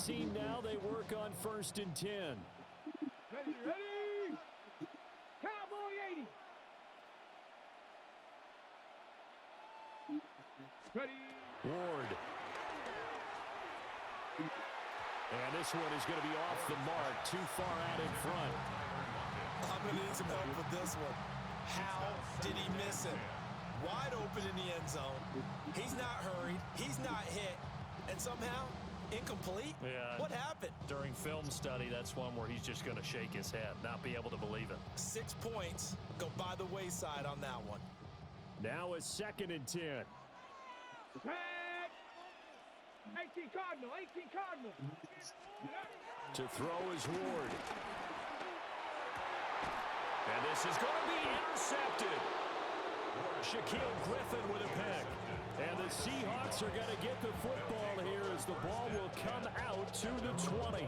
14 now. They work on 1st and 10. Ready. Cowboy 80. Ready. Ward. And this one is going to be off the mark. Too far out in front. I'm going to need some help with this one. How did he miss it? Wide open in the end zone. He's not hurried. He's not hit. And somehow, incomplete? Yeah. What happened? During film study, that's one where he's just going to shake his head, not be able to believe it. 6 points go by the wayside on that one. Now it's 2nd and 10. 18 Cardinal. To throw is Ward. And this is going to be intercepted. Shaquille Griffin with a pick. And the Seahawks are going to get the football here as the ball will come out to the 20.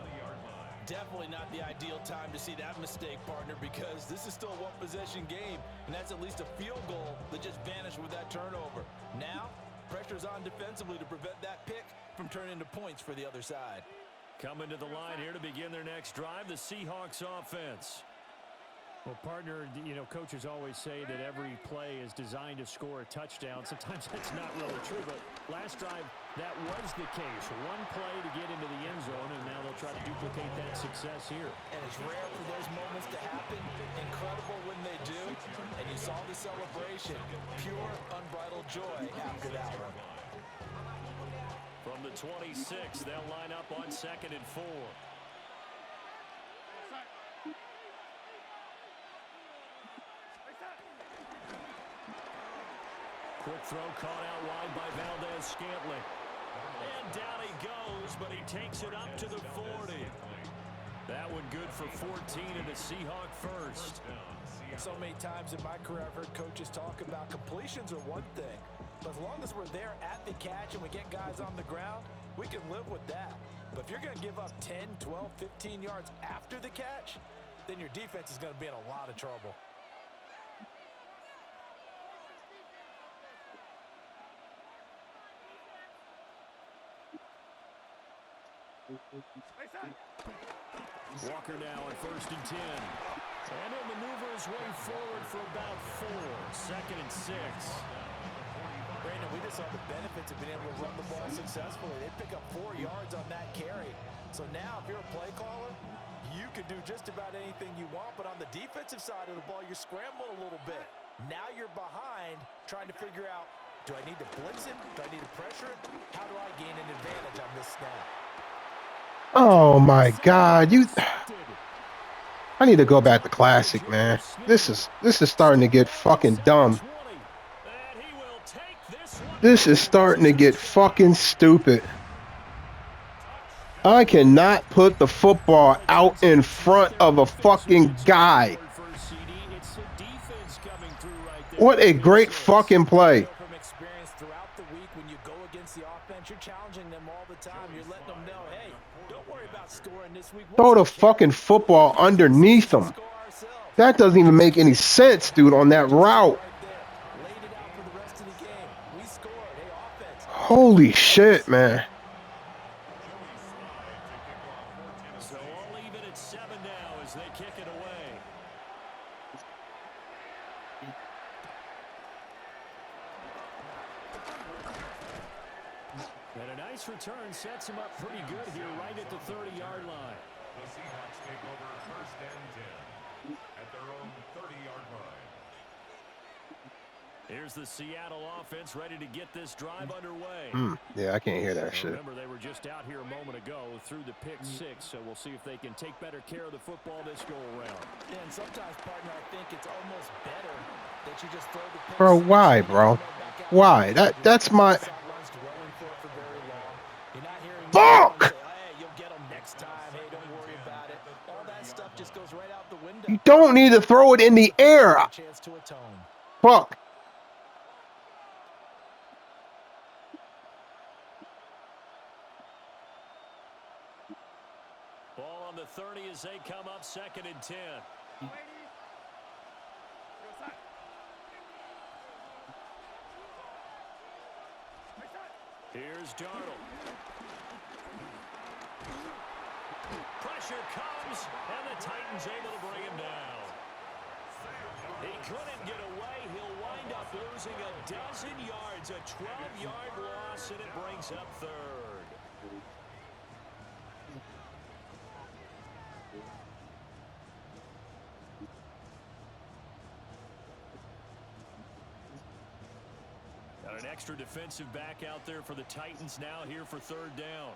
Definitely not the ideal time to see that mistake, partner, because this is still a one-possession game, and that's at least a field goal that just vanished with that turnover. Now, pressure's on defensively to prevent that pick from turning into points for the other side. Coming to the line here to begin their next drive, the Seahawks offense. Well, partner, coaches always say that every play is designed to score a touchdown. Sometimes that's not really true, but last drive, that was the case. One play to get into the end zone, and now they'll try to duplicate that success here. And it's rare for those moments to happen. Incredible when they do. And you saw the celebration. Pure, unbridled joy after that one. From the 26, they'll line up on 2nd and 4. Quick throw caught out wide by Valdez-Scantling. And down he goes, but he takes it up to the 40. That one good for 14 and a Seahawk first. So many times in my career, I've heard coaches talk about completions are one thing. But as long as we're there at the catch and we get guys on the ground, we can live with that. But if you're going to give up 10, 12, 15 yards after the catch, then your defense is going to be in a lot of trouble. Walker now on 1st and 10. And he'll maneuver his way forward for about 4. 2nd and 6. Brandon, we just saw the benefits of being able to run the ball successfully. They pick up 4 yards on that carry. So now, if you're a play caller, you can do just about anything you want. But on the defensive side of the ball, you're scrambling a little bit. Now you're behind, trying to figure out, do I need to blitz it? Do I need to pressure it? How do I gain an advantage on this snap? Oh my God, I need to go back to classic, man. This is starting to get fucking dumb. This is starting to get fucking stupid. I cannot put the football out in front of a fucking guy. What a great fucking play. Throw the fucking football underneath him. That doesn't even make any sense, dude, on that route. Holy shit, man. So we'll leave it at 7 now as they kick it away. And a nice return sets him up pretty good here right at the 30-yard line. The Seahawks take over 1st and 10 at their own 30-yard line. Here's the Seattle offense ready to get this drive underway. Yeah, I can't hear that shit. Remember, they were just out here a moment ago through the pick 6, so we'll see if they can take better care of the football this go-around. Yeah, and sometimes, partner, I think it's almost better that you just throw the pick. Bro, why, bro? Why? That's my... Fuck! You don't need to throw it in the air. Fuck. Ball on the 30 as they come up 2nd and 10. Here's Darnold. Pressure comes, and the Titans able to bring him down. He couldn't get away. He'll wind up losing a dozen yards, a 12-yard loss, and it brings up third. Got an extra defensive back out there for the Titans now here for third down.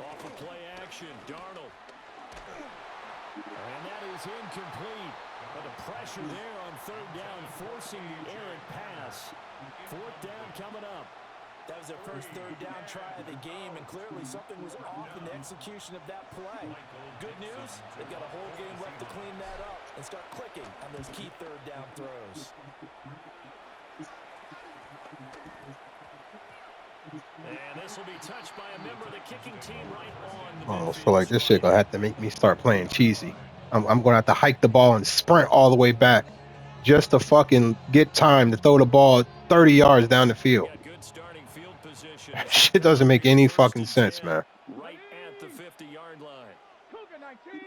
Off of play action, Darnold. And that is incomplete. But the pressure there on third down, forcing the errant pass. Fourth down coming up. That was their first third down try of the game, and clearly something was off in the execution of that play. Good news, they've got a whole game left to clean that up and start clicking on those key third down throws. And this will be touched by a member of the kicking team right on the I almost feel like this shit gonna have to make me start playing cheesy. I'm gonna have to hike the ball and sprint all the way back just to fucking get time to throw the ball 30 yards down the field. Shit doesn't make any fucking sense, man. Right at the 50-yard line. Cougar 19.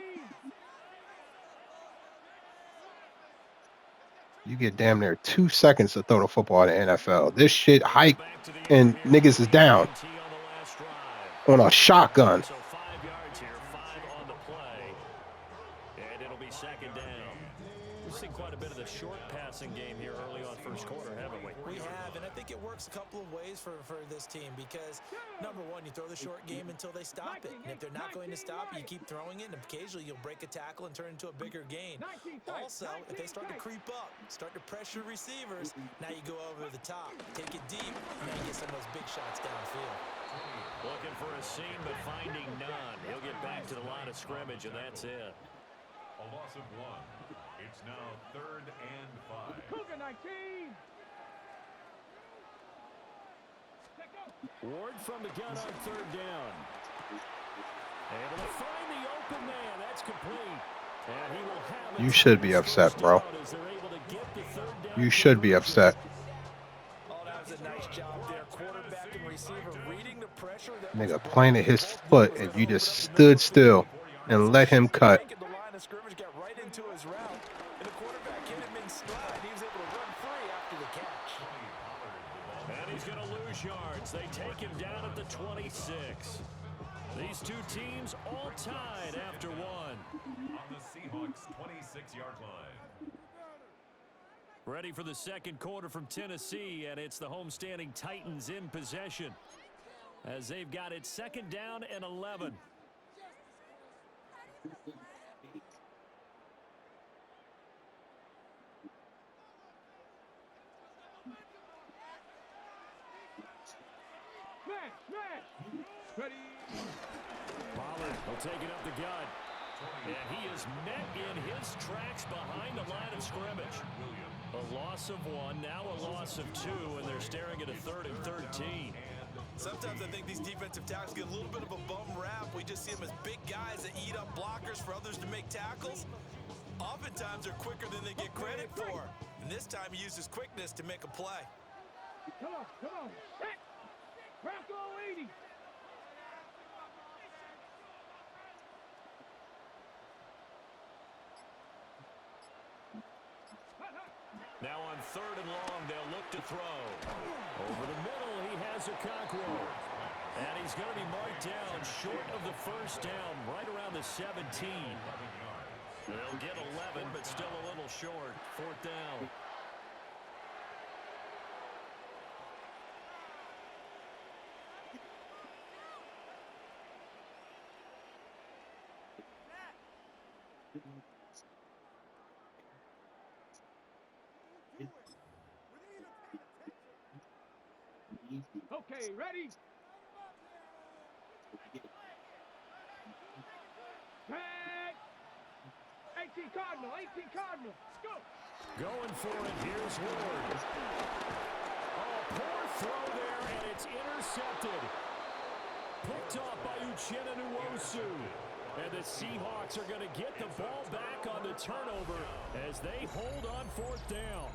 You get damn near 2 seconds to throw the football in the NFL. This shit hike and niggas is down on a shotgun. So 5 yards here, 5 on the play. And it'll be second down. We've seen quite a bit of the short passing game here early on first quarter, haven't we? We have, and I think it works a couple of ways for this team because, number one, you throw the short game until they stop it. And if they're not going to stop it, you keep throwing it, and occasionally you'll break a tackle and turn into a bigger gain. Also, if they start to creep up, start to pressure receivers, now you go over the top, take it deep, and now you get some of those big shots downfield. Looking for a seam, but finding none. He'll get back to the line of scrimmage, and that's it. A loss of 1. It's now 3rd and 5. Cougar 19. Ward from the gun on third down. Able to find the open man. That's complete. And he will have it. You should be upset, bro. As they're able to get the third down. You should be upset. Oh, that was a nice job there. Quarterback and receiver reading the pressure. Nigga planted his foot and you just stood still and let him cut. The line of scrimmage got right into his route, and the quarterback hit him in stride. He was able to run free after the catch. And he's going to lose yards. They take him down at the 26. These two teams all tied after one. On the Seahawks' 26-yard line. Ready for the second quarter from Tennessee, and it's the homestanding Titans in possession as they've got it second down and 11. Ready. Pollard will take it up the gut. And he is met in his tracks behind the line of scrimmage. A loss of 1, now a loss of 2, and they're staring at a 3rd and 13. Sometimes I think these defensive tackles get a little bit of a bum rap. We just see them as big guys that eat up blockers for others to make tackles. Oftentimes they're quicker than they get credit for. And this time he used his quickness to make a play. Come on, come on. Set. Bronco 80. Now on 3rd and long, they'll look to throw. Over the middle, he has Okonkwo. And he's going to be marked down short of the first down, right around the 17. They'll get 11, but still a little short. 4th down. Okay, ready. Tag. 18 Cardinal, 18 Cardinal. Go. Going for it. Here's Ward. Oh, poor throw there, and it's intercepted. Picked off by Uchenna Nwosu. And the Seahawks are going to get the ball back on the turnover as they hold on fourth down.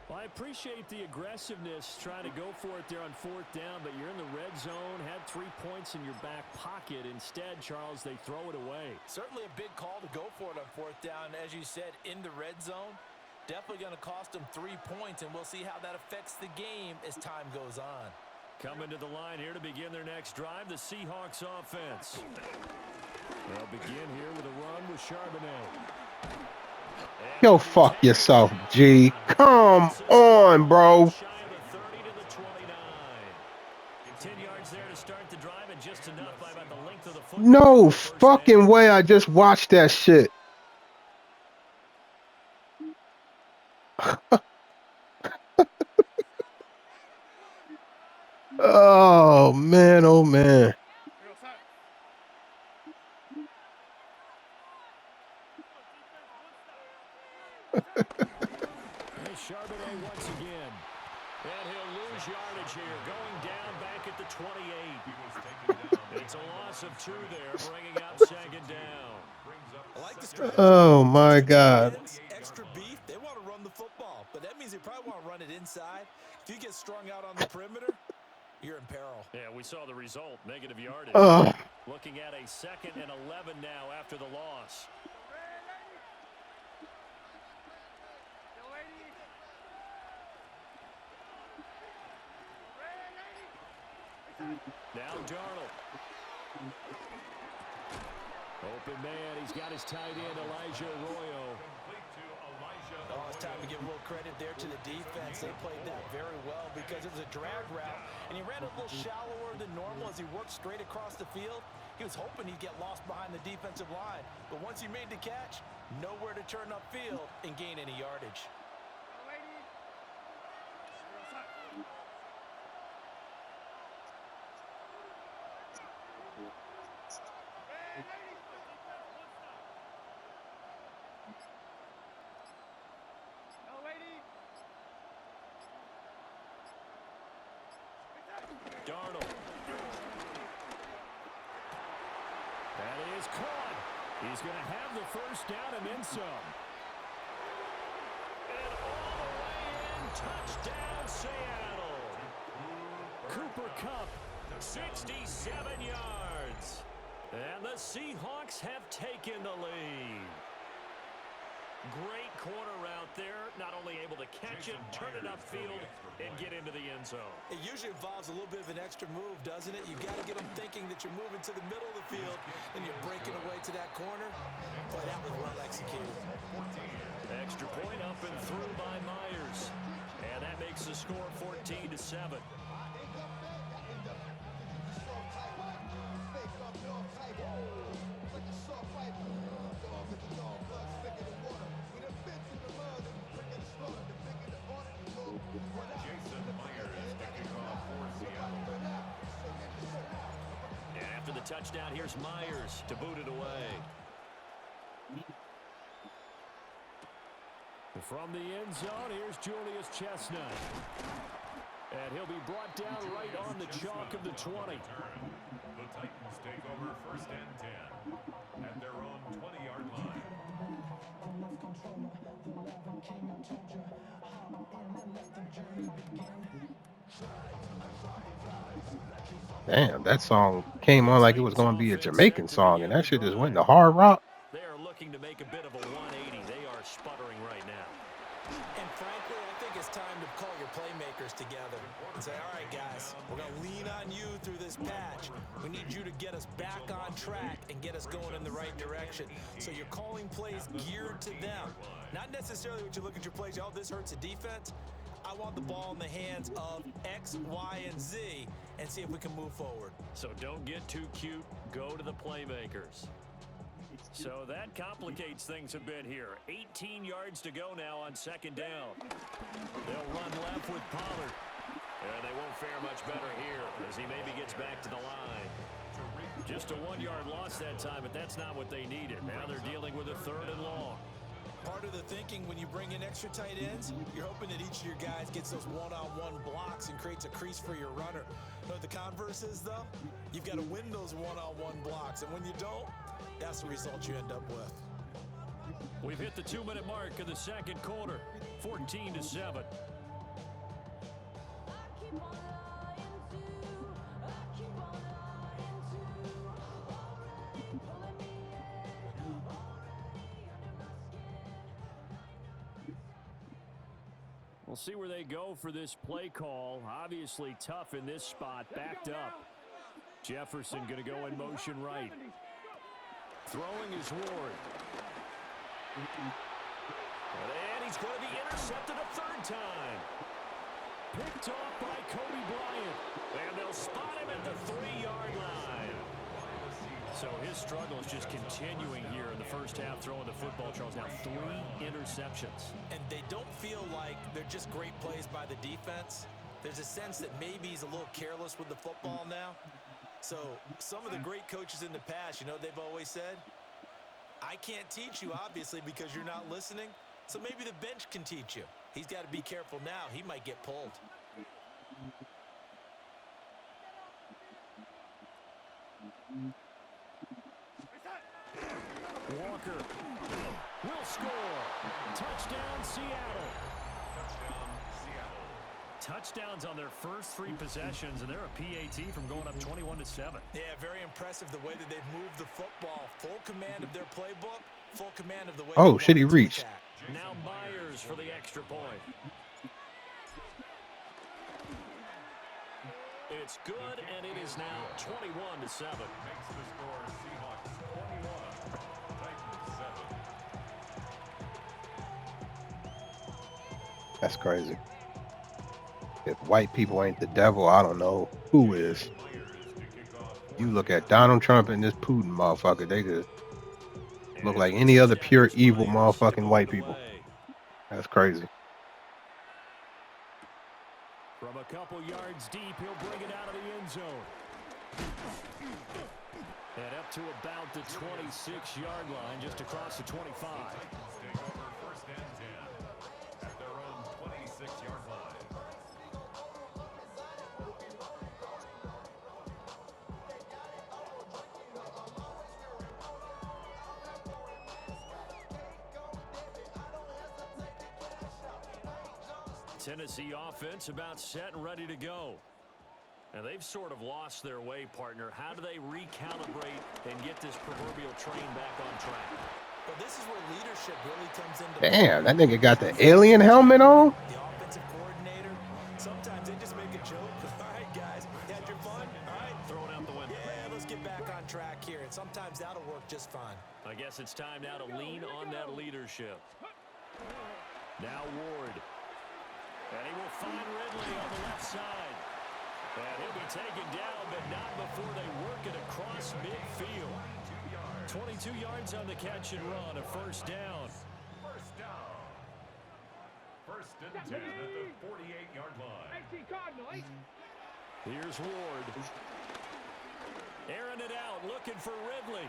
Well, I appreciate the aggressiveness trying to go for it there on fourth down, but you're in the red zone, had 3 points in your back pocket. Instead, Charles, they throw it away. Certainly a big call to go for it on fourth down. As you said, in the red zone, definitely going to cost them 3 points, and we'll see how that affects the game as time goes on. Coming to the line here to begin their next drive, the Seahawks offense. They'll begin here with a run with Charbonnet. Yo, fuck yourself, G. Come on, bro. 10 yards there to start the drive, and just enough by about the length of the football. No fucking way I just watched that shit. Oh, man, oh, man. Charbonnet once again. And he'll lose yardage here. Going down back at the 28. It's a loss of 2 there, bringing up second down. I like the strategy. Oh, my God. Extra beef, they want to run the football, but that means they probably want to run it inside. If you get strung out on the perimeter, you're in peril. Yeah, we saw the result, negative yardage. Looking at a 2nd and 11 now after the loss. Now Darnold. Open man. He's got his tight end, Elijah Arroyo. Oh, it's time to give a little credit there to the defense. They played that very well because it was a drag route, and he ran a little shallower than normal as he worked straight across the field. He was hoping he'd get lost behind the defensive line, but once he made the catch, nowhere to turn upfield and gain any yardage. Darnold. That is caught. He's going to have the first down and then some. And all the way in, touchdown Seattle. Cooper Kupp, 67 yards. And the Seahawks have taken the lead. Great corner route there. Not only able to catch it, turn it upfield, and get into the end zone. It usually involves a little bit of an extra move, doesn't it? You've got to get them thinking that you're moving to the middle of the field and you're breaking away to that corner. Boy, that was well executed. Extra point up and through by Myers. And that makes the score 14-7. After the touchdown, here's Myers to boot it away. From the end zone, here's Julius Chestnut. And he'll be brought down right on the chalk of the 20. The Titans take over 1st and 10 at their own 20-yard line. Damn, that song came on like it was going to be a Jamaican song, and that shit just went to hard rock. They are looking to make a bit of a 180. They are sputtering right now. And frankly, I think it's time to call your playmakers together and say, all right, guys, we're going to lean on you through this patch. We need you to get us back on track and get us going in the right direction. So you're calling plays geared to them. Not necessarily what you look at your plays, oh, this hurts the defense. I want the ball in the hands of X, Y, and Z and see if we can move forward. So don't get too cute. Go to the playmakers. So that complicates things a bit here. 18 yards to go now on 2nd down. They'll run left with Pollard. And they won't fare much better here as he maybe gets back to the line. Just a 1-yard loss that time, but that's not what they needed. Now they're dealing with a 3rd and long. Part of the thinking when you bring in extra tight ends, you're hoping that each of your guys gets those one-on-one blocks and creates a crease for your runner. You know what the converse is, though? You've got to win those one-on-one blocks, and when you don't, that's the result you end up with. We've hit the 2-minute mark of the second quarter, 14-7. We'll see where they go for this play call. Obviously tough in this spot, backed up. Jefferson going to go in motion right. Throwing is Ward. And he's going to be intercepted a third time. Picked off by Kobe Bryant. And they'll spot him at the 3-yard line. So his struggle is just continuing here in the first half, throwing the football. Charles, now 3 interceptions. And they don't feel like they're just great plays by the defense. There's a sense that maybe he's a little careless with the football now. So some of the great coaches in the past, you know, they've always said, I can't teach you, obviously, because you're not listening. So maybe the bench can teach you. He's got to be careful now. He might get pulled. Walker will score. Touchdown, Seattle. Touchdown, Seattle. Touchdowns on their first 3 possessions, and they're a PAT from going up 21-7. Yeah, very impressive the way that they've moved the football. Full command of their playbook, full command of the way. Oh, shit, he reached. Now Myers for the extra point. It's good, and it is now 21-7. Makes the score Seahawks 21, Titans 7. That's crazy. If white people ain't the devil, I don't know who is. You look at Donald Trump and this Putin motherfucker, they could look like any other pure evil motherfucking white people. That's crazy. From a couple yards deep, he'll bring it out of the end zone. And up to about the 26-yard line, just across the 25. Take over first and 10 at their own 26-yard line. Tennessee offense about set and ready to go. And they've sort of lost their way, partner. How do they recalibrate and get this proverbial train back on track? But this is where leadership really comes into Damn, that nigga got the alien helmet on. the offensive coordinator. Sometimes they just make a joke. All right, guys, you had your fun? All right, Throw it out the window. yeah, let's get back on track here. And sometimes that'll work just fine. I guess it's time now to lean on that leadership. Now Ward. And he will find Ridley on the left side. And he'll be taken down, but not before they work it across midfield. 22 yards on the catch and run, a first down. First down. First and 10 at the 48-yard line. Here's Ward. Airing it out, looking for Ridley.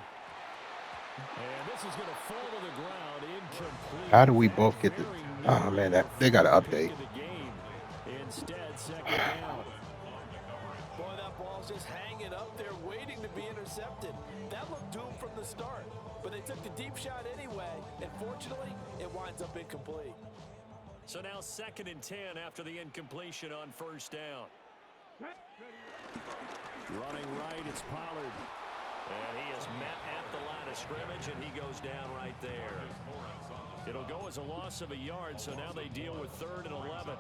And this is going to fall to the ground, incomplete. How do we both get the? Oh man, they got to update. Instead, second down. Boy, that ball's just hanging up there waiting to be intercepted. That looked doomed from the start, but they took the deep shot anyway, and fortunately, it winds up incomplete. So now second and 10 after the incompletion on first down. Running right, it's Pollard. And he is met at the line of scrimmage, and he goes down right there. It'll go as a loss of a yard, so now they deal with 3rd and 11.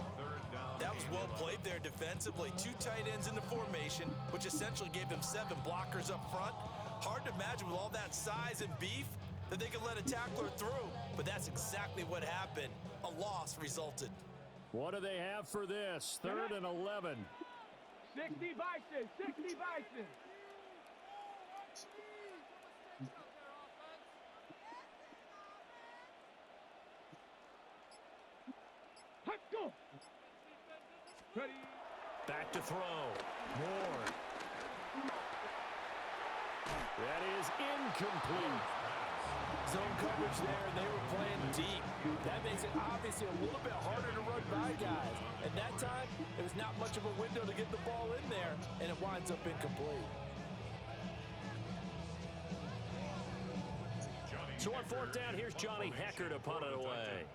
That was well played there defensively. 2 tight ends in the formation, which essentially gave them 7 blockers up front. Hard to imagine with all that size and beef that they could let a tackler through, but that's exactly what happened. A loss resulted. What do they have for this? 3rd and 11. 60 Bison, 60 Bison. Let's go. Ready. Back to throw. Ward. That is incomplete. zone coverage there, and they were playing deep. That makes it obviously a little bit harder to run by guys. And that time, it was not much of a window to get the ball in there, and it winds up incomplete. So on fourth down, here's Johnny Hecker to punt it away.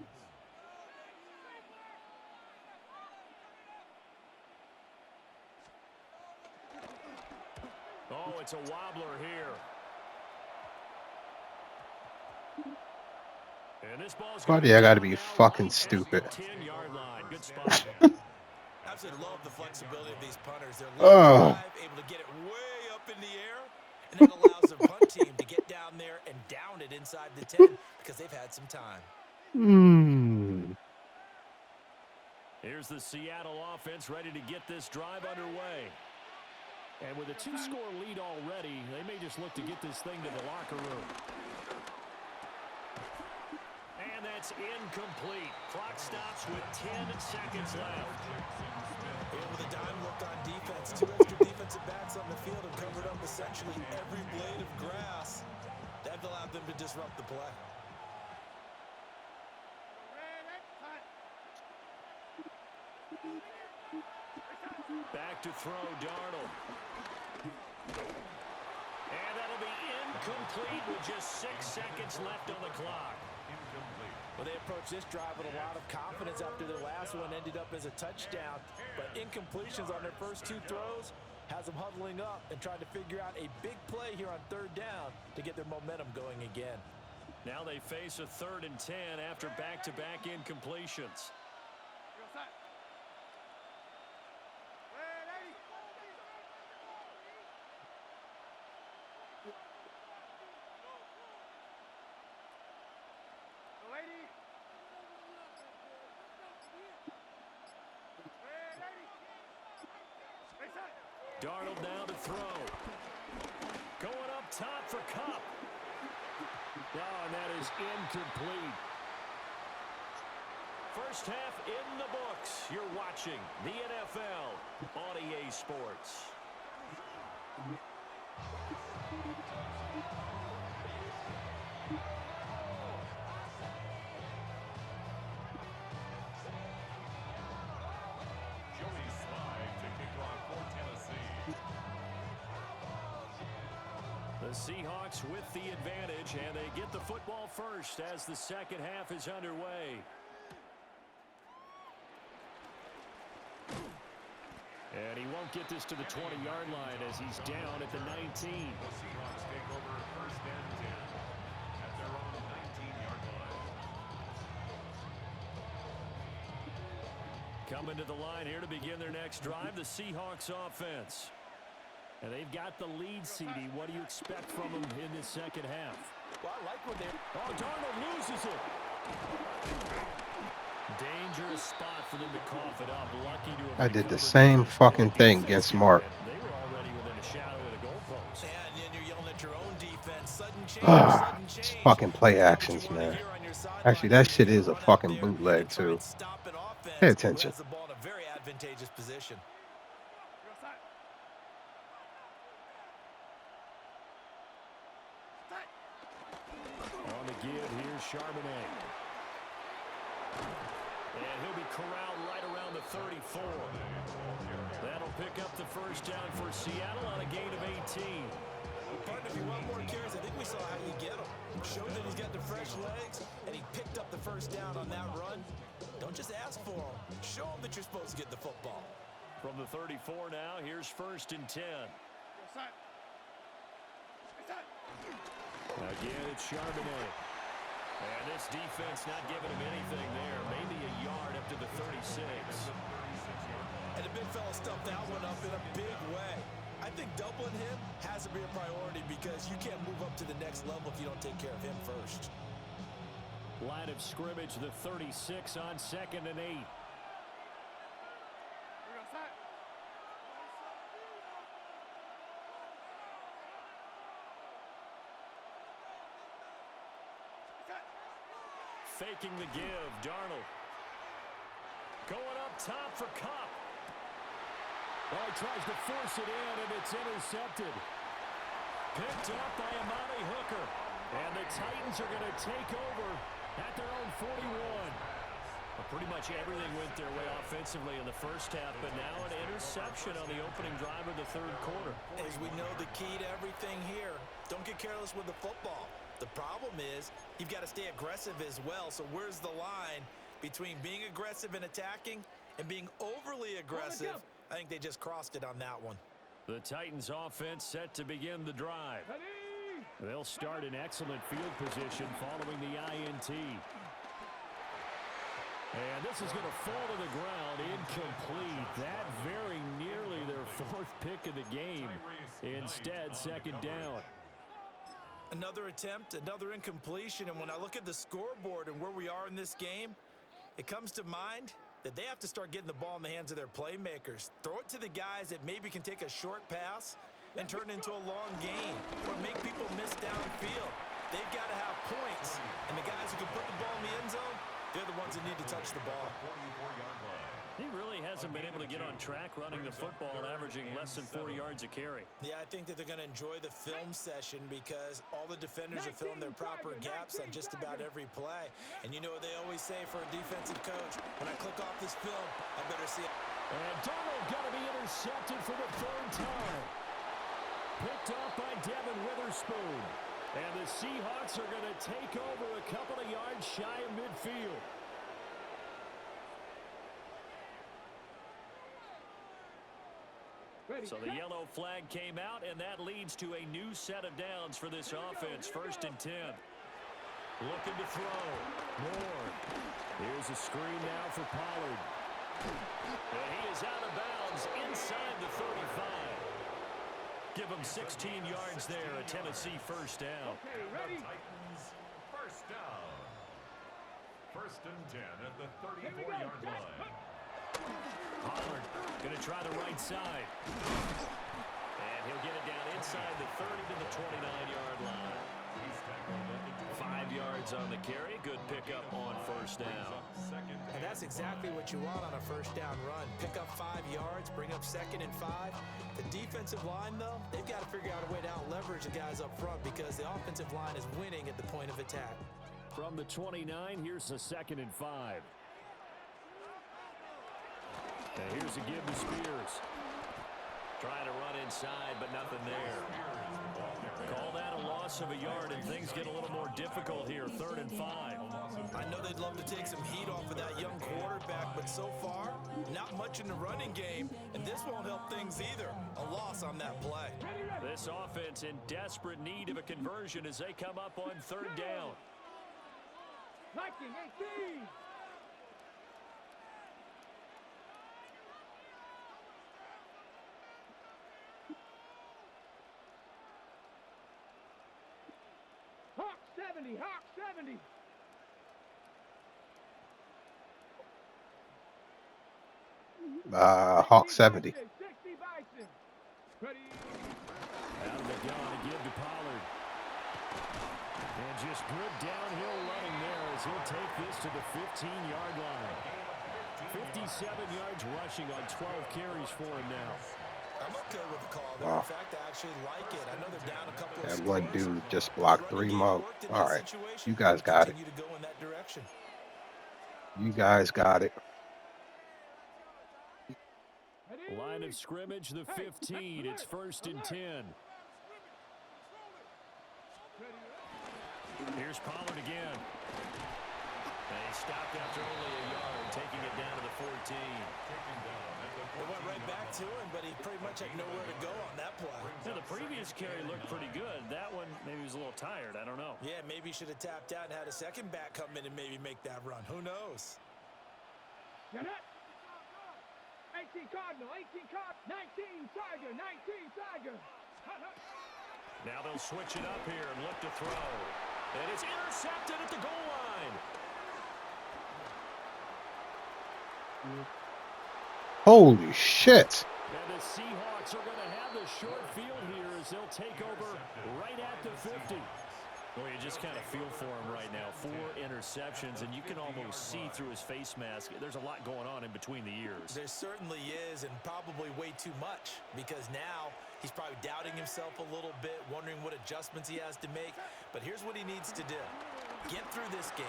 Oh, it's a wobbler here. And this ball's Buddy, I gotta be fucking stupid. 10-yard line. Good spot. Absolutely love the flexibility of these punters. They're long drive, able to get it way up in the air, and that allows their punt team to get down there and down it inside the 10 because they've had some time. Here's the Seattle offense ready to get this drive underway. And with a 2-score lead already, they may just look to get this thing to the locker room. And that's incomplete. Clock stops with 10 seconds left. And with a dime look on defense, 2 extra defensive backs on the field have covered up essentially every blade of grass. That allowed them to disrupt the play. Back to throw, Darnold. And that'll be incomplete with just 6 seconds left on the clock. Well, they approached this drive with a lot of confidence after their last one ended up as a touchdown. But incompletions on their first 2 throws has them huddling up and trying to figure out a big play here on third down to get their momentum going again. Now they face a 3rd and 10 after back-to-back incompletions. Darnold now to throw. Going up top for Kupp. Oh, and that is incomplete. First half in the books. You're watching the NFL on EA Sports. The Seahawks with the advantage, and they get the football first as the second half is underway. And he won't get this to the 20-yard line as he's down at the 19. The Seahawks take over first and 10 at their own 19-yard line. Coming to the line here to begin their next drive, the Seahawks offense. And they've got the lead, CD. What do you expect from them in this second half? Well, I like when they're... Oh, Darnold loses it. Dangerous spot for them to cough it up. Lucky to have I did the same fucking thing against Mark. They were already within a shadow of the goalpost. And then you're yelling at your own defense. Sudden change, It's fucking play actions, man. Actually, that shit is a fucking bootleg, too. Pay attention. The ball in a very advantageous position. On the give, here's Charbonnet. And he'll be corralled right around the 34. That'll pick up the first down for Seattle on a gain of 18. Partner, if you want more carries, I think we saw how you get him. Showed that he's got the fresh legs, and he picked up the first down on that run. Don't just ask for him. Show him that you're supposed to get the football. From the 34 now, here's first and 10. Again, it's Charbonnet. And this defense not giving him anything there. Maybe a yard up to the 36. And the big fella stuffed that one up in a big way. I think doubling him has to be a priority because you can't move up to the next level if you don't take care of him first. Line of scrimmage, the 36 on 2nd and 8. Faking the give, Darnold. Going up top for Kupp. Oh, he tries to force it in, and it's intercepted. Picked up by Amani Hooker. And the Titans are going to take over at their own 41. Well, pretty much everything went their way offensively in the first half, but now an interception on the opening drive of the third quarter. As we know, the key to everything here, don't get careless with the football. The problem is you've got to stay aggressive as well. So where's the line between being aggressive and attacking and being overly aggressive? I think they just crossed it on that one. The Titans offense set to begin the drive. They'll start in excellent field position following the INT. And this is going to fall to the ground incomplete. That very nearly their fourth pick of the game. Instead, second down. Another attempt, another incompletion. And when I look at the scoreboard and where we are in this game, it comes to mind that they have to start getting the ball in the hands of their playmakers. Throw it to the guys that maybe can take a short pass and turn it into a long gain or make people miss downfield. They've got to have points. And the guys who can put the ball in the end zone, they're the ones that need to touch the ball. He really hasn't been able to get on track running the football, averaging less than 4 yards a carry. Yeah, I think that they're going to enjoy the film session because all the defenders are filling their proper gaps on just about every play. And you know what they always say for a defensive coach, when I click off this film, I better see it. And Donald going to be intercepted for the third time. Picked off by Devin Witherspoon. And the Seahawks are going to take over a couple of yards shy of midfield. So the yellow flag came out, and that leads to a new set of downs for this offense. 1st and 10. Looking to throw. Moore. Here's a screen now for Pollard. And he is out of bounds inside the 35. Give him 16 yards there, a Tennessee first down. Okay, ready? Titans first down. 1st and 10 at the 34-yard line. Pollard going to try the right side. And he'll get it down inside the 30 to the 29-yard line. 5 yards on the carry. Good pickup on first down. And that's exactly what you want on a first down run. Pick up 5 yards, bring up 2nd and 5. The defensive line, though, they've got to figure out a way to out-leverage the guys up front because the offensive line is winning at the point of attack. From the 29, here's a 2nd and 5. And here's a give to Spears. Trying to run inside, but nothing there. Call that a loss of a yard, and things get a little more difficult here. 3rd and 5. I know they'd love to take some heat off of that young quarterback, but so far, not much in the running game, and this won't help things either. A loss on that play. This offense in desperate need of a conversion as they come up on 3rd down. 19, 18. Hawk 70, Hawk 70. Hawk 70. 60 Bison. Ready? Out of the gun to give to Pollard. And just good downhill running there as he'll take this to the 15-yard line. 57 yards rushing on 12 carries for him now. I'm okay with the call there. Wow. In fact, I actually like it. I know they're down a couple of That scores. one dude just blocked 3 more. Worked in All that right. situation. You guys got it. Continue to go in that direction. You guys got it. Line of scrimmage, the 15. It's 1st and 10. Here's Pollard again. And he stopped after only a yard, taking it down to the 14. They went right back to him, but he pretty much had nowhere to go on that play. Now, the previous carry looked pretty good. That one, maybe he was a little tired. I don't know. Yeah, maybe he should have tapped out and had a second back come in and maybe make that run. Who knows? Get it. 18 Cardinal, 18 Cardinal, 19 Tiger, 19 Tiger. Now they'll switch it up here and look to throw. And it's intercepted at the goal line. Holy shit. And the Seahawks are going to have the short field here as they'll take over right at the 50. Well, you just kind of feel for him right now. 4 interceptions, and you can almost see through his face mask. There's a lot going on in between the ears. There certainly is, and probably way too much, because now he's probably doubting himself a little bit, wondering what adjustments he has to make. But here's what he needs to do. Get through this game.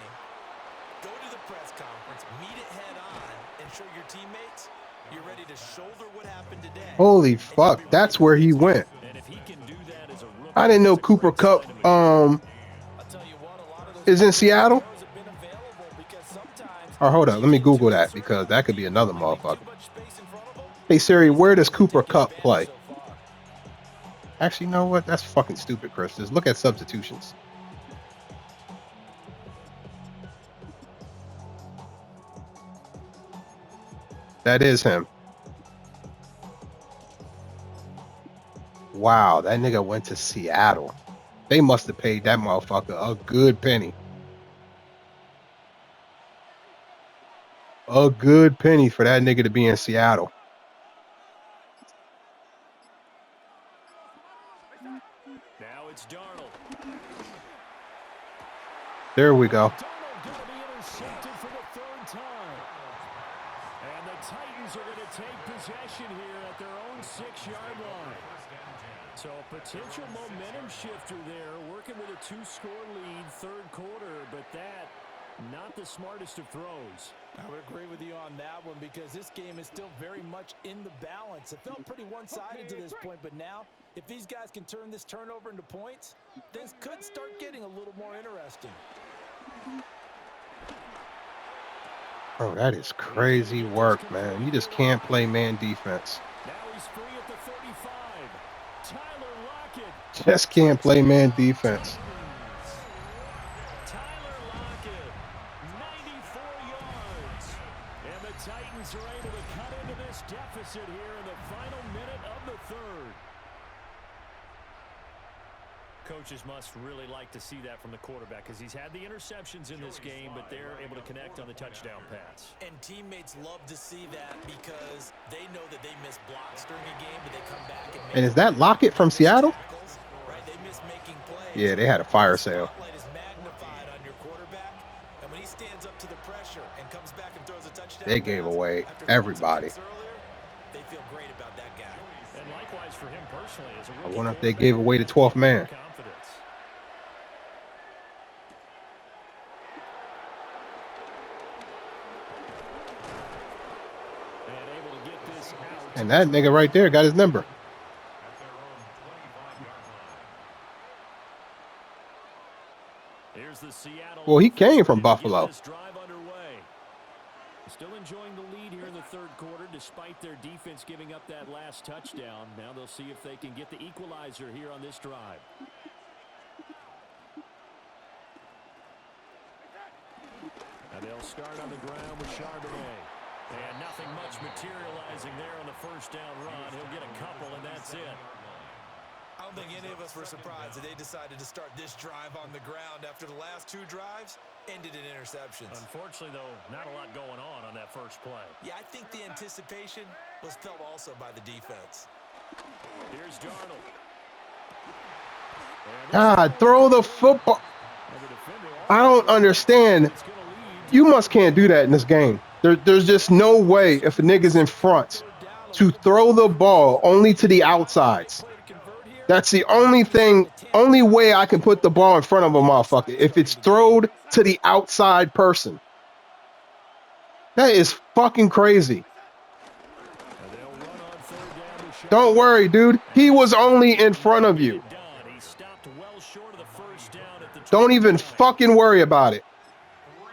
Go to the press conference. Meet it head on and show your teammates you're ready to shoulder what happened today. Holy fuck, that's where he went. And if he can do that as a rookie, I didn't know that's a Cooper great Kupp sign of maturity. I'll tell you what, a lot of those is in Seattle. have been available because sometimes Or hold up, let me Google that because that could be another motherfucker. Hey Siri, where does Cooper Kupp play? Actually, you know what? That's fucking stupid, Chris. Just look at substitutions. That is him. Wow, that nigga went to Seattle. They must have paid that motherfucker a good penny. A good penny for that nigga to be in Seattle. Now it's Darnold. There we go. Darnold going to be intercepted for the third time. And the Titans are going to take possession here at their own 6-yard line. So a potential momentum shifter there, working with a 2-score lead, third quarter, but that, not the smartest of throws. I would agree with you on that one because this game is still very much in the balance. It felt pretty one-sided to this point, but now, if these guys can turn this turnover into points, things could start getting a little more interesting. Bro, that is crazy work, man. You just can't play man defense. Now he's free at the 35. Tyler Lockett. Just can't play man defense. Tyler Lockett, 94 yards. And the Titans are able to cut into this deficit here in the final minute of the third. Coaches must really like to see that from the quarterback because he's had the interceptions in this game, but they're able to connect on the touchdown pass. And teammates love to see that because they know that they miss blocks during a game, but they come back and make. And is that Lockett from Seattle? Right, they miss making plays. Yeah, they had a fire sale. Spotlight is magnified on your quarterback, and when he stands up to the pressure and comes back and throws a touchdown, They gave away after everybody. earlier, they feel great about that guy. And likewise for him personally, as a I rookie wonder if they quarterback, gave away the 12th man. confidence. And able to get this out. And that nigga right there got his number. At their own 25-yard line. Here's the Seattle. Well, he came from offense to get Buffalo. this drive underway. Still enjoying the lead here in the third quarter, despite their defense giving up that last touchdown. Now they'll see if they can get the equalizer here on this drive. And they'll start on the ground with Charbonnet. And nothing much materializing there on the first down run. He'll get a couple, and that's it. I don't think any of us were surprised that they decided to start this drive on the ground after the last two drives ended in interceptions. Unfortunately, though, not a lot going on that first play. Yeah, I think the anticipation was felt also by the defense. Here's Darnold. God, throw the football. I don't understand. You must can't do that in this game. There's just no way if a nigga's in front to throw the ball only to the outsides. That's the only way I can put the ball in front of a motherfucker. If it's thrown to the outside person. That is fucking crazy. Don't worry, dude. He was only in front of you. Don't even fucking worry about it.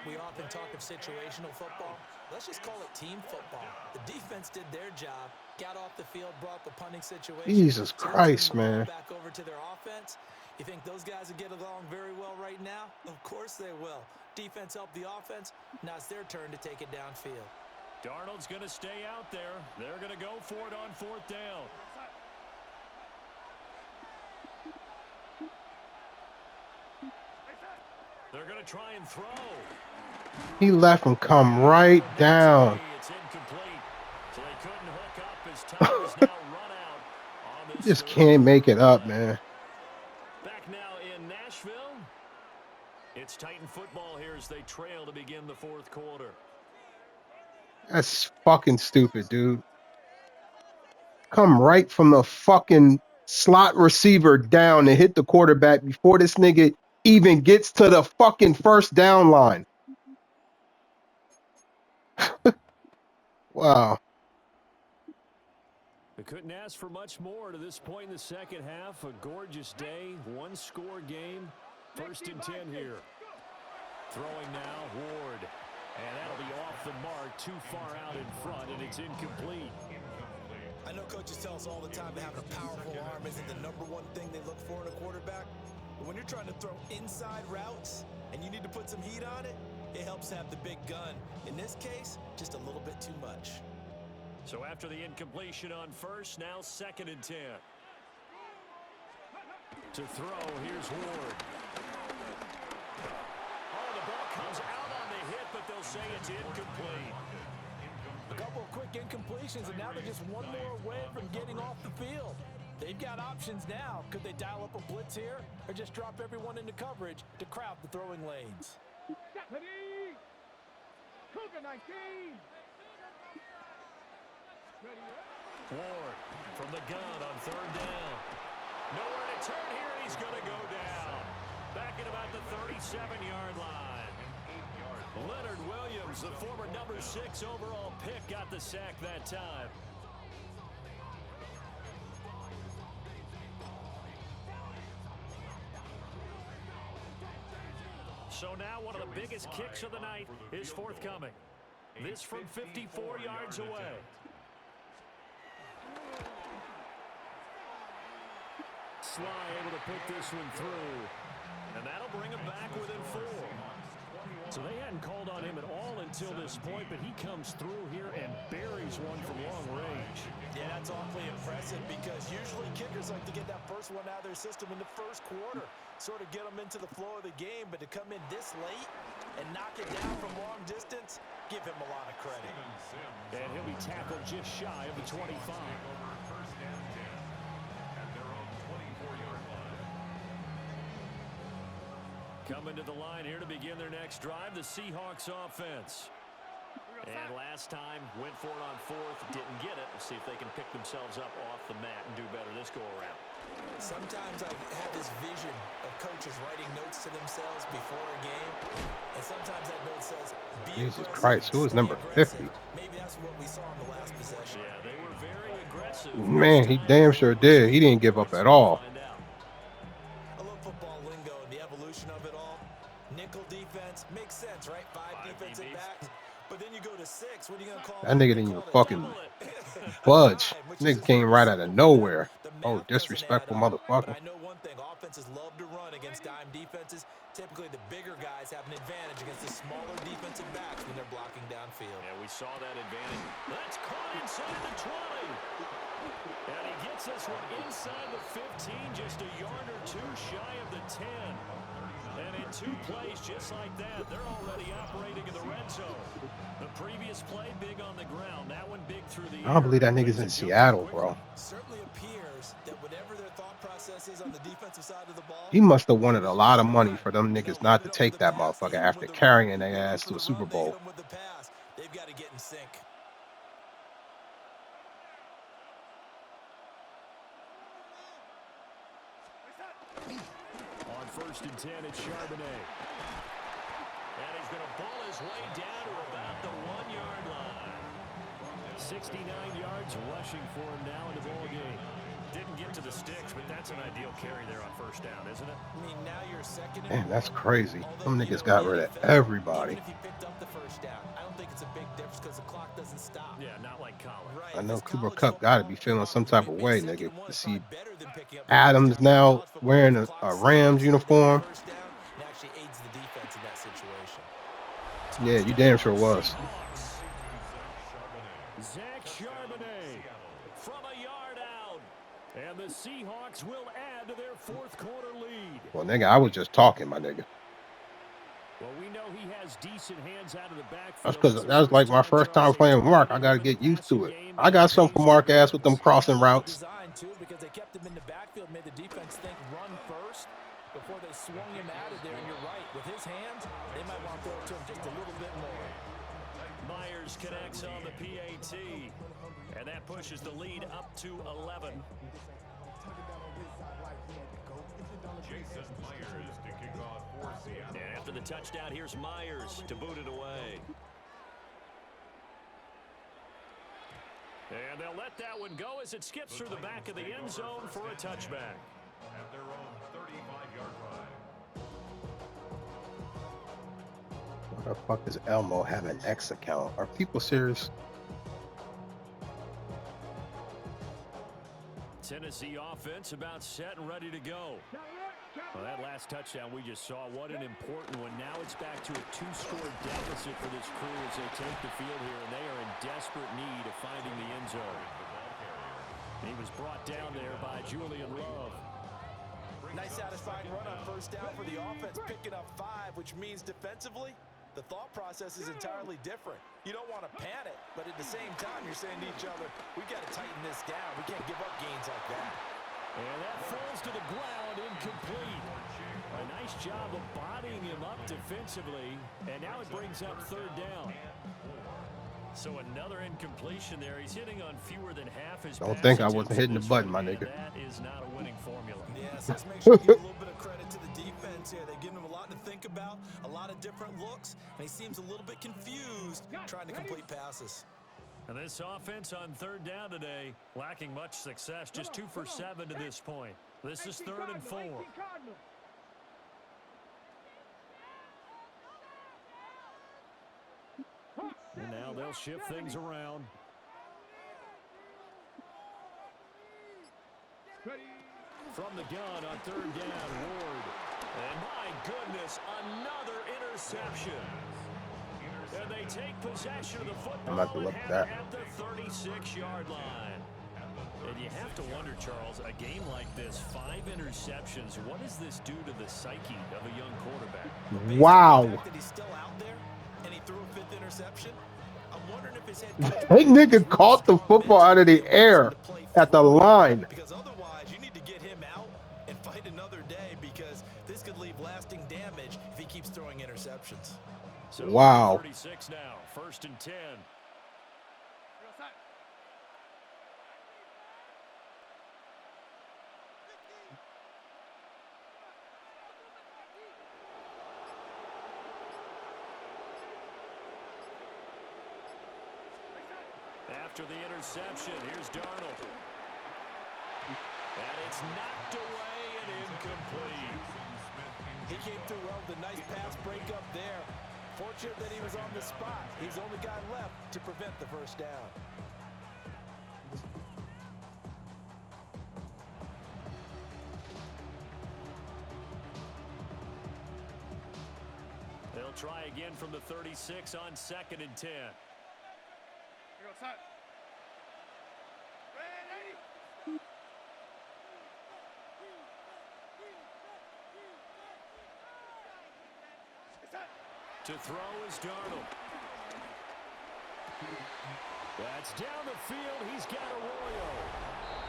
We often talk of situational football. Let's just call it team football. The defense did their job, got off the field, brought the punting situation. Jesus Christ, man. Back over to their offense. You think those guys will get along very well right now? Of course they will. Defense helped the offense. Now it's their turn to take it downfield. Darnold's going to stay out there. They're going to go for it on fourth down. They're going to try and throw. He left him come right down. It's incomplete. So they couldn't hook up as time is now run out on this. Just can't make it up, man. Back now in Nashville. It's Titan football here as they trail to begin the fourth quarter. That's fucking stupid, dude. Come right from the fucking slot receiver down and hit the quarterback before this nigga even gets to the fucking first down line. Wow. They couldn't ask for much more to this point in the second half. A gorgeous day, one-score game. 1st and 10 here. Throwing now, Ward. And that'll be off the mark, too far out in front, and it's incomplete. I know coaches tell us all the time that having a powerful arm isn't the #1 thing they look for in a quarterback. But when you're trying to throw inside routes and you need to put some heat on it, it helps to have the big gun. In this case, just a little bit too much. So after the incompletion on first, now 2nd and 10. To throw, here's Ward. Oh, the ball comes out on the hit, but they'll say it's incomplete. A couple of quick incompletions, and now they're just one more away from getting off the field. They've got options now. Could they dial up a blitz here or just drop everyone into coverage to crowd the throwing lanes? Stephanie! Cougar 19! Ward from the gun on 3rd down. Nowhere to turn here, and he's going to go down. Back at about the 37-yard line. Leonard Williams, the former #6 overall pick, got the sack that time. So now one of the biggest kicks of the night is forthcoming. This from 54 yards away. Sly able to put this one through. And that'll bring him back within 4. So they hadn't called on him at all until this point, but he comes through here and buries one from long range. Yeah, that's awfully impressive because usually kickers like to get that first one out of their system in the first quarter, sort of get them into the flow of the game, but to come in this late and knock it down from long distance, give him a lot of credit. And he'll be tackled just shy of the 25. Coming to the line here to begin their next drive, the Seahawks offense. And last time, went for it on 4th, didn't get it. We'll see if they can pick themselves up off the mat and do better this go-around. Sometimes I have this vision of coaches writing notes to themselves before a game, and sometimes that note says, Jesus Christ, who is number 50? Maybe that's what we saw in the last possession. Yeah, they were very aggressive. Man, he damn sure did. He didn't give up at all. I love football lingo and the evolution of it all. Nickel defense makes sense, right? 5 defensive backs. But then you go to 6. What are you going to call That nigga didn't even fucking budge. Nigga came right out of nowhere. Oh, disrespectful motherfucker. I know one thing. Offenses love to run against dime defenses. Typically, the bigger guys have an advantage against the smaller defensive backs when they're blocking downfield. Yeah, we saw that advantage. That's caught inside the 20. And he gets this one inside the 15, just a yard or 2 shy of the 10. And in 2 plays just like that, they're already operating in the red zone. The previous play big on the ground. That one big through the air. I don't believe that nigga's in Seattle, bro. Certainly appears that whatever their thought process is on the defensive side of the ball, He must have wanted a lot of money for them niggas not to take that motherfucker after carrying their ass to a Super Bowl. They've got to get in sync. On 1st and 10, it's Charbonnet. And he's going to ball his way down to about the 1-yard line. 69 yards rushing for him now in the ball game. Didn't get to the sticks, but that's an ideal carry there on 1st down, isn't it? I mean, now you're 2nd and Man, that's crazy. Them niggas got rid of everybody. Even if you picked up the 1st down, I don't think it's a big difference because the clock doesn't stop. Yeah, not like college. Right. I know This Cooper college Kupp got to football, be feeling some type of way, maybe nigga, second and one to is see probably better than picking up the Adams first down. now College football, wearing the a clock's Rams set, uniform. first down, and actually aids the defense in that situation. Yeah, you damn sure was. Zach Charbonnet from a yard out. And the Seahawks will add to their 4th quarter lead. Well, nigga, I was just talking, my nigga. Well, we know he has decent hands out of the backfield. That's because that was like my first time playing Mark. I got to get used to it. I got some for Mark ass with them crossing routes. Designed too, because they kept him in the backfield, made the defense think run first before they swung him out of there. And you're right, with his hands, they might want to throw it to him just a little bit more. Myers connects on the PAT, and that pushes the lead up to 11. Jason Myers to kick off for Seattle. And after the touchdown, here's Myers to boot it away. And they'll let that one go as it skips through the back of the end zone for a touchback. At their own 35-yard line. Why the fuck does Elmo have an X account? Are people serious? Tennessee offense about set and ready to go. Well, that last touchdown we just saw, what an important one. Now it's back to a 2-score deficit for this crew as they take the field here, and they are in desperate need of finding the end zone. He was brought down there by Julian Love. Nice satisfying run on first down for the offense, picking up 5, which means defensively, the thought process is entirely different. You don't want to panic, but at the same time, you're saying to each other, we got to tighten this down. We can't give up gains like that. And that falls to the ground, incomplete. A nice job of bodying him up defensively, and now it brings up third down. So another incompletion there. He's hitting on fewer than half his Don't pass think I attempts wasn't hitting the this button, one, my and nigga. That is not a winning formula. Yes, let's make sure we give a little bit of credit to the defense here. They're giving him a lot to think about, a lot of different looks, and he seems a little bit confused trying to complete passes. And this offense on third down today, lacking much success, just 2 for 7 to this point. This is 3rd and 4. And now they'll shift things around. From the gun on third down, Ward. And my goodness, another interception. And they take possession of the football I'm about to look at that. at the 36-yard line. And you have to wonder, Charles, a game like this, 5 interceptions, what does this do to the psyche of a young quarterback? Wow. The fact that he's still out there and he threw a 5th interception, I'm wondering if his head coach That nigga caught the football out of the air at the line. because otherwise you need to get him out and fight another day because this could leave lasting damage if he keeps throwing interceptions. So Wow. 36 now, 1st and 10. After the interception, here's Darnold. And it's knocked away and incomplete. He came through well with a nice pass breakup there. Fortunate that he was on the spot. He's the only guy left to prevent the first down. They'll try again from the 36 on 2nd and 10. To throw is Darnold. That's down the field. He's got Arroyo.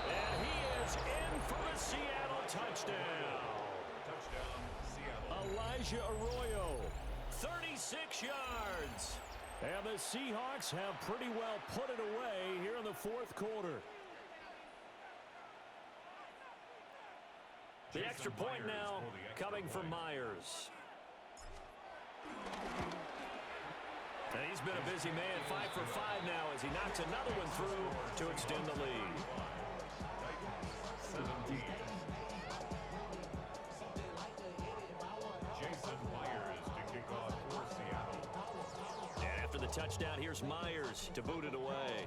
And he is in for the Seattle touchdown. Elijah Arroyo, 36 yards. And the Seahawks have pretty well put it away here in the 4th quarter. The extra point now coming from Myers. And he's been a busy man, 5 for 5 now as he knocks another one through to extend the lead. Jason Myers to kick off for Seattle. And after the touchdown, here's Myers to boot it away.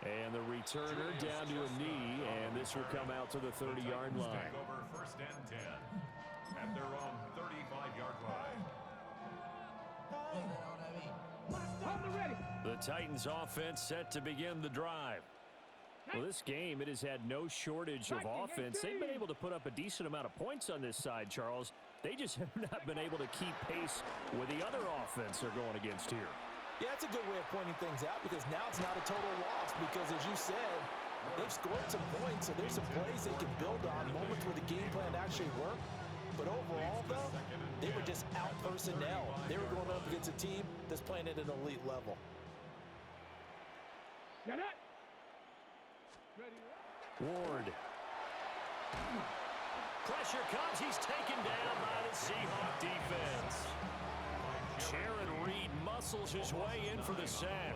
And the returner down to a knee, and this will come out to the 30-yard line. Take over 1st and 10 at their own 35-yard line. The Titans offense set to begin the drive. Well, this game, it has had no shortage of offense. They've been able to put up a decent amount of points on this side, Charles. They just have not been able to keep pace with the other offense they're going against here. Yeah, that's a good way of pointing things out because now it's not a total loss because, as you said, they've scored some points, so there's some plays they can build on, moments where the game plan actually worked. But overall, though, they were just out personnel. They were going up against a team that's playing at an elite level. Ward. Pressure comes. He's taken down by the Seahawk defense. Jaron Reed muscles his way in for the sack.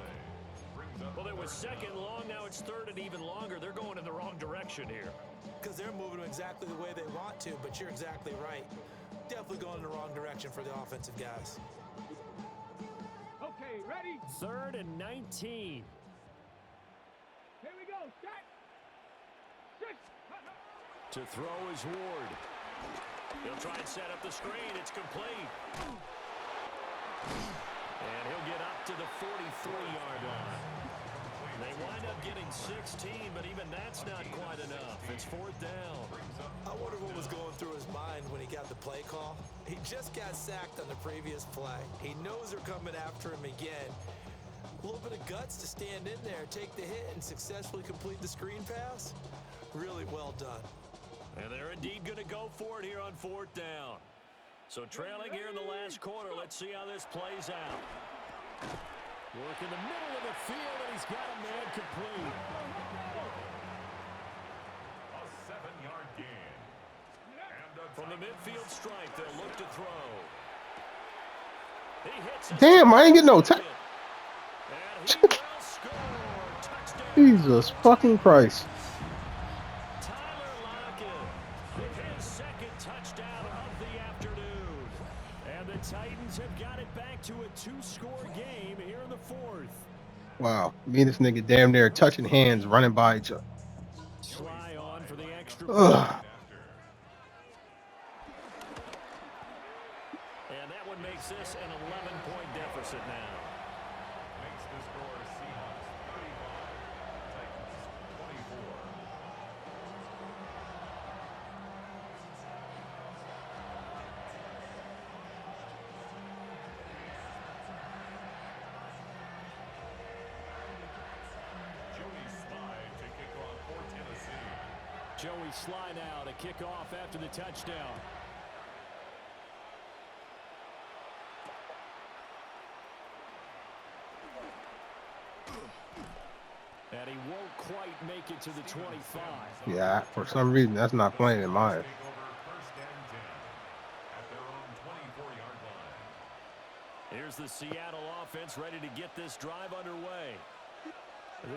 Well, it was second long. Now it's third and even longer. They're going in the wrong direction here. Because they're moving them exactly the way they want to, but you're exactly right. Definitely going in the wrong direction for the offensive guys. Okay, ready? Third and 19. Here we go. Set. Six. To throw is Ward. He'll try and set up the screen. It's complete. And he'll get up to the 43-yard line. They wind up getting 16, but even that's not quite enough. It's fourth down. I wonder what was going through his mind when he got the play call. He just got sacked on the previous play. He knows they're coming after him again. A little bit of guts to stand in there, take the hit, and successfully complete the screen pass. Really well done. And they're indeed going to go for it here on fourth down. So trailing here in the last quarter, let's see how this plays out. Work in the middle of the field, and he's got a man complete. A 7-yard gain. And a From the midfield stripe, they'll look to throw. He hits it. Damn, I ain't get no time. And he will score. Touchdown. Jesus fucking Christ. Tyler Lockett with his second touchdown of the afternoon. And the Titans have got it back to a 2-score game here in the fourth. Wow. Me and this nigga damn near touching hands, running by each other. Sly on for the extra Ugh. point. And that one makes this an 11-point deficit now. makes the score Seahawks 35, Titans 24. Joey Slide to kick off for Tennessee. Joey Sly now to kick off after the touchdown. And he won't quite make it to the 25. Yeah, for some reason, that's not playing in mine. Take over first and 10 at their own 24-yard line. Here's the Seattle offense ready to get this drive underway.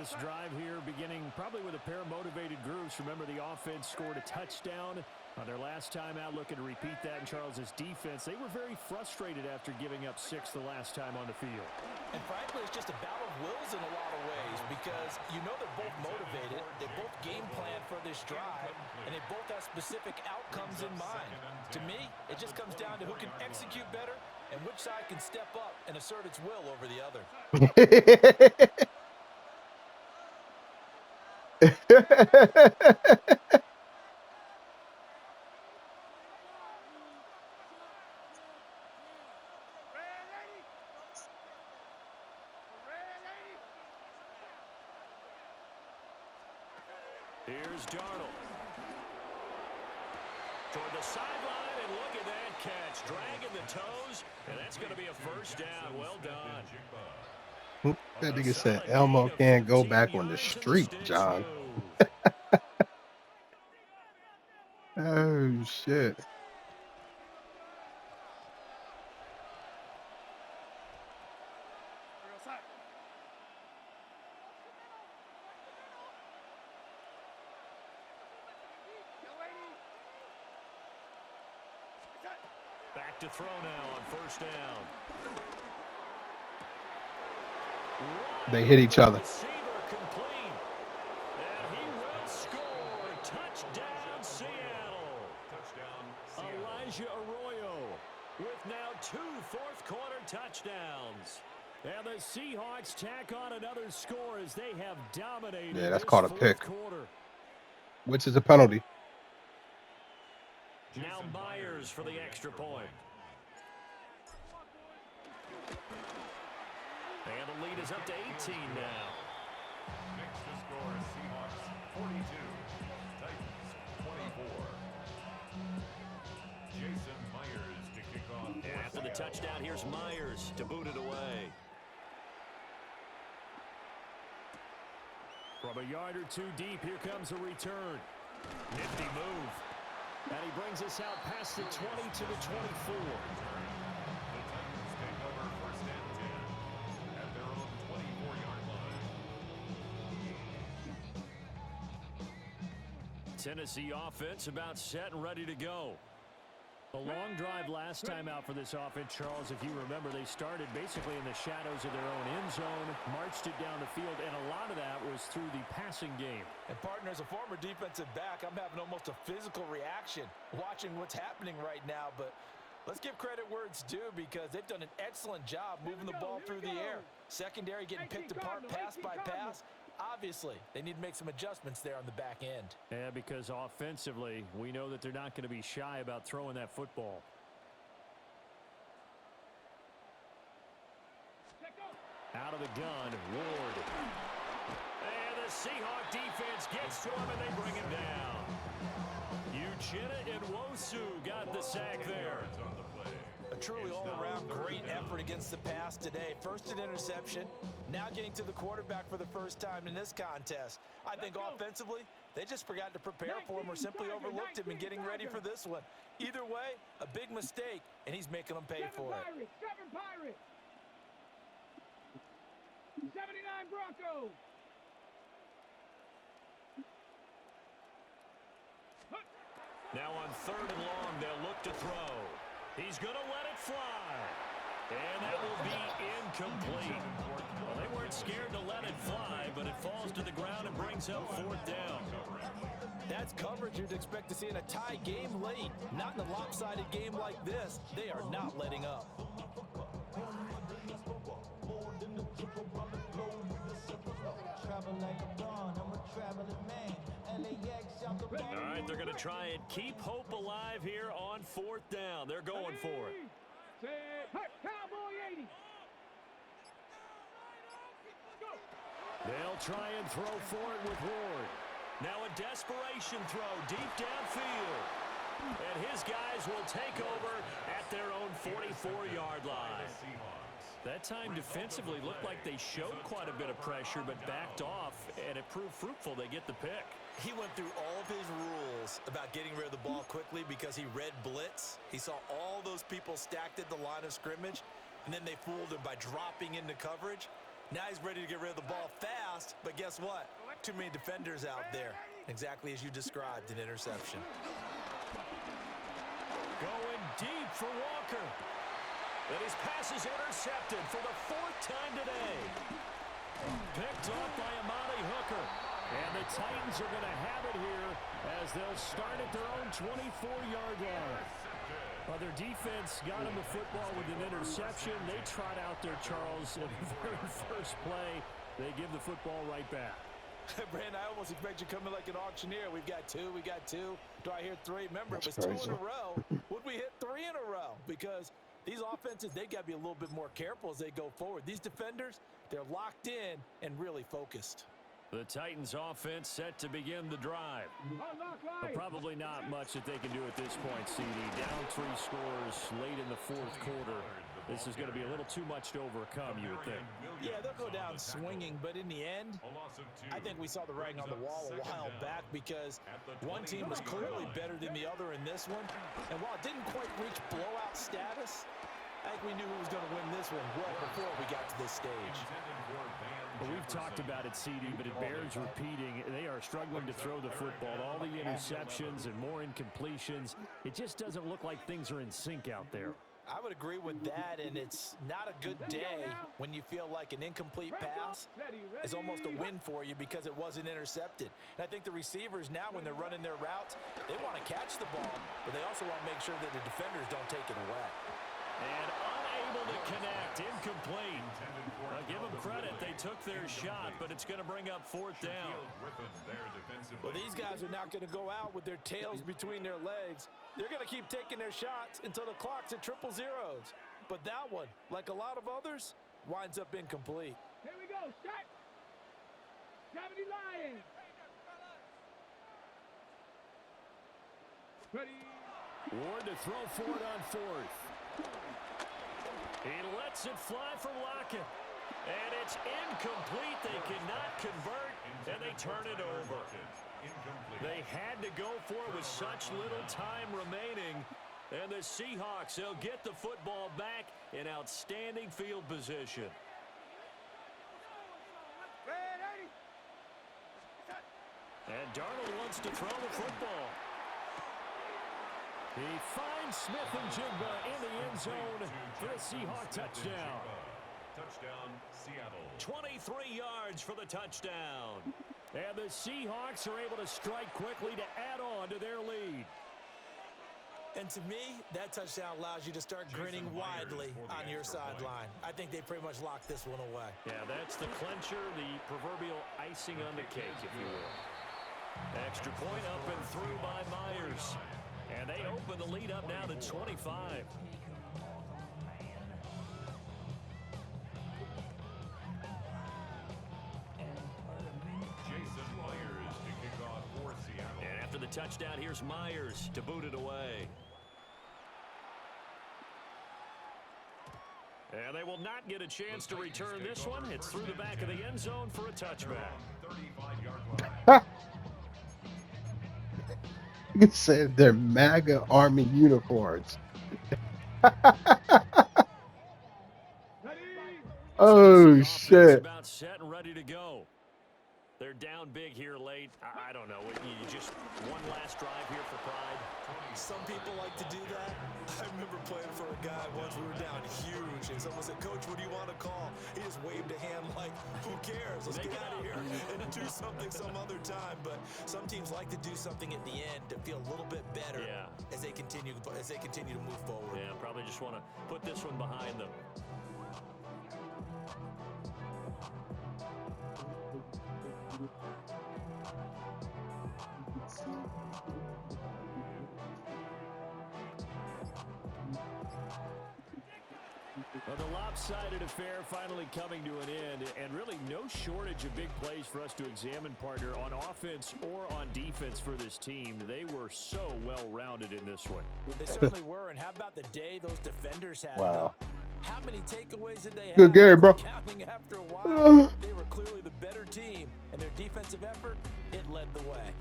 This drive here beginning probably with a pair of motivated groups. Remember, the offense scored a touchdown on their last time out, looking to repeat that in Charles's defense. They were very frustrated after giving up 6 the last time on the field. And frankly, it's just a battle of wills in a lot of ways because you know they're both motivated, they both game plan for this drive, and they both have specific outcomes in mind. To me, it just comes down to who can execute better and which side can step up and assert its will over the other. Here's Darnold. Toward the sideline, and look at that catch. Dragging the toes, and that's going to be a first down. Well done. That nigga said Elmo can't go back on the street, John. Oh, shit. Back to throw now on first down. They hit each other. Receiver complete. And he will score. Touchdown, Seattle. Touchdown, Elijah Arroyo with now 2 fourth-quarter touchdowns. And the Seahawks tack on another score as they have dominated. Yeah, that's this called a fourth pick. quarter. Which is a penalty. Now Myers for the extra point. And the lead is up to 18 now. Next to score Seahawks 42, Titans 24. Jason Myers to kick off. After the touchdown, here's Myers to boot it away. From a yard or two deep, here comes a return. Nifty move. And he brings us out past the 20 to the 24. The Titans take over first and 10 at their own 24-yard line. Tennessee offense about set and ready to go. A long drive last time out for this offense, Charles. If you remember, they started basically in the shadows of their own end zone, marched it down the field, and a lot of that was through the passing game. And partner, as a former defensive back, I'm having almost a physical reaction watching what's happening right now. But let's give credit where it's due because they've done an excellent job moving the ball through the air. Secondary getting picked apart pass by pass. Obviously, they need to make some adjustments there on the back end. Yeah, because offensively, we know that they're not going to be shy about throwing that football. Out of the gun, Ward. And the Seahawk defense gets to him, and they bring him down. Uchenna and Nwosu got the sack there. A truly all-around great effort against the pass today. First an interception, now getting to the quarterback for the first time in this contest. I think offensively, they just forgot to prepare for him or simply overlooked him in getting ready for this one. Either way, a big mistake, and he's making them pay for it. 7 Pirates. 79 Broncos. Now on 3rd and long, they'll look to throw. He's going to let it fly. And that will be incomplete. Well, they weren't scared to let it fly, but it falls to the ground and brings up 4th down. That's coverage you'd expect to see in a tie game late. Not in a lopsided game like this. They are not letting up. All right, they're going to try and keep hope alive here on 4th down. They're going for it. Cowboy 80. They'll try and throw for it with Ward. Now a desperation throw deep downfield. And his guys will take over at their own 44-yard line. That time defensively looked like they showed quite a bit of pressure but backed off, and it proved fruitful. They get the pick. He went through all of his rules about getting rid of the ball quickly because he read blitz. He saw all those people stacked at the line of scrimmage, and then they fooled him by dropping into coverage. Now he's ready to get rid of the ball fast, but guess what? Too many defenders out there. Exactly as you described, an interception. Going deep for Walker. And his pass is intercepted for the 4th time today. Picked off by Amani Hooker. And the Titans are going to have it here as they'll start at their own 24-yard line. Well, their defense got him the football with an interception. They trot out there, Charles, at the very first play. They give the football right back. Brandon, I almost expect you coming like an auctioneer. We've got 2, we got 2. Do I hear 3? Remember, That's it was crazy. 2 in a row. Would we hit 3 in a row? Because these offenses, they got to be a little bit more careful as they go forward. These defenders, they're locked in and really focused. The Titans offense set to begin the drive. But probably not much that they can do at this point, CD. Down 3 scores late in the 4th quarter. This is going to be a little too much to overcome, you would think. Yeah, they'll go down swinging, but in the end, I think we saw the writing on the wall a while back because one team was clearly better than the other in this one. And while it didn't quite reach blowout status, I think we knew who was going to win this one well before we got to this stage. Well, we've talked about it, CD, but it bears repeating. They are struggling to throw the football. All the interceptions and more incompletions. It just doesn't look like things are in sync out there. I would agree with that, and it's not a good day when you feel like an incomplete pass is almost a win for you because it wasn't intercepted. And I think the receivers now, when they're running their routes, they want to catch the ball, but they also want to make sure that the defenders don't take it away. And unable to connect, incomplete. Give them credit, they took their shot, but it's going to bring up 4th down. Well, these guys are not going to go out with their tails between their legs. They're going to keep taking their shots until the clock's at 000. But that one, like a lot of others, winds up incomplete. Here we go. Set. 70 Lions. Ready. Ward to throw for it on 4th. He lets it fly for Lockett. And it's incomplete. They cannot convert, and they turn it over. Incomplete. They had to go for it with such little time remaining. And the Seahawks, they'll get the football back in outstanding field position. And Darnold wants to throw the football. He finds Smith and Jigba in the end zone for the Seahawk touchdown. Touchdown, Seattle. 23 yards for the touchdown. And the Seahawks are able to strike quickly to add on to their lead. And to me, that touchdown allows you to start grinning widely on your sideline. I think they pretty much locked this one away. Yeah, that's the clincher, the proverbial icing on the cake, if you will. Extra point up and through by Myers. And they open the lead up now to 25. Jason Myers to kick off for Seattle. And after the touchdown, here's Myers to boot it away. And they will not get a chance to return this one. It's through the back of the end zone for a touchback. 35-yard line. You said they're MAGA Army uniforms. Oh, shit. About set and ready to go. They're down big here late. I don't know. You just one last drive here for pride. Some people like to do that. I remember playing for a guy once. We were down huge, and someone said, "Coach, what do you want to call?" He just waved a hand like, "Who cares? Let's get out of here and do something some other time." But some teams like to do something at the end to feel a little bit better as they continue to move forward. Yeah, probably just want to put this one behind them. Well, the lopsided affair finally coming to an end, and really no shortage of big plays for us to examine, partner, on offense or on defense for this team. They were so well-rounded in this one. They certainly were, and how about the day those defenders had? Wow. How many takeaways did they have? Good game, bro. Counting after a while, they were clearly the better team, and their defensive effort, it led the way.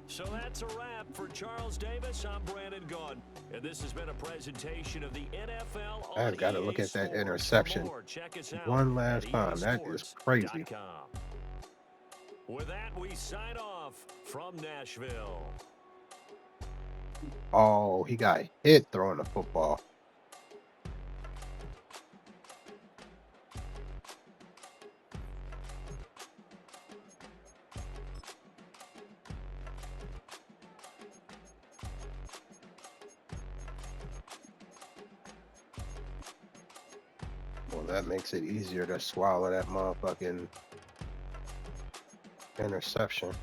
So that's a wrap for Charles Davis. I'm Brandon Gaudin, and this has been a presentation of the NFL on I've got to look at that interception one last time. That is crazy. With that, we sign off from Nashville. Oh, he got hit throwing the football. Well, that makes it easier to swallow that motherfucking interception.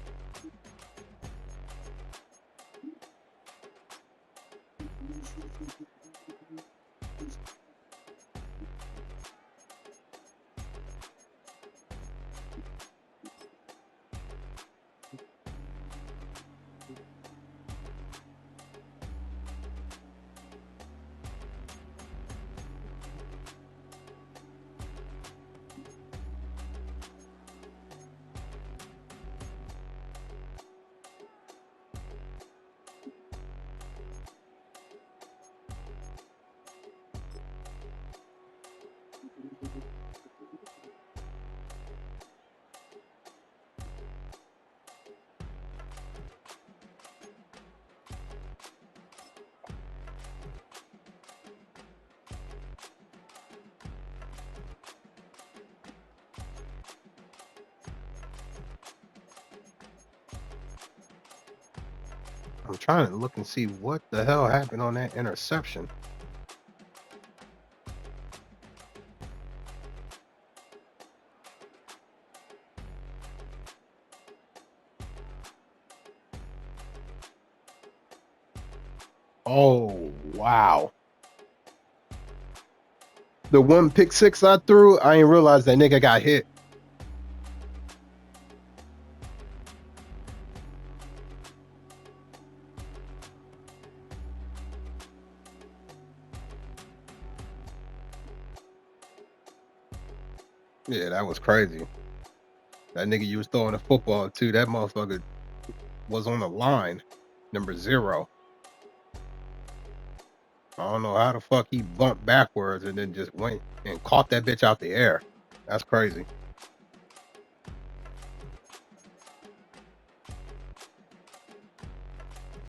I'm trying to look and see what the hell happened on that interception. Oh, wow. The one pick six I threw, I didn't realize that nigga got hit. Yeah, that was crazy. That nigga you was throwing the football to, that motherfucker was on the line, number 0. I don't know how the fuck he bumped backwards and then just went and caught that bitch out the air. That's crazy.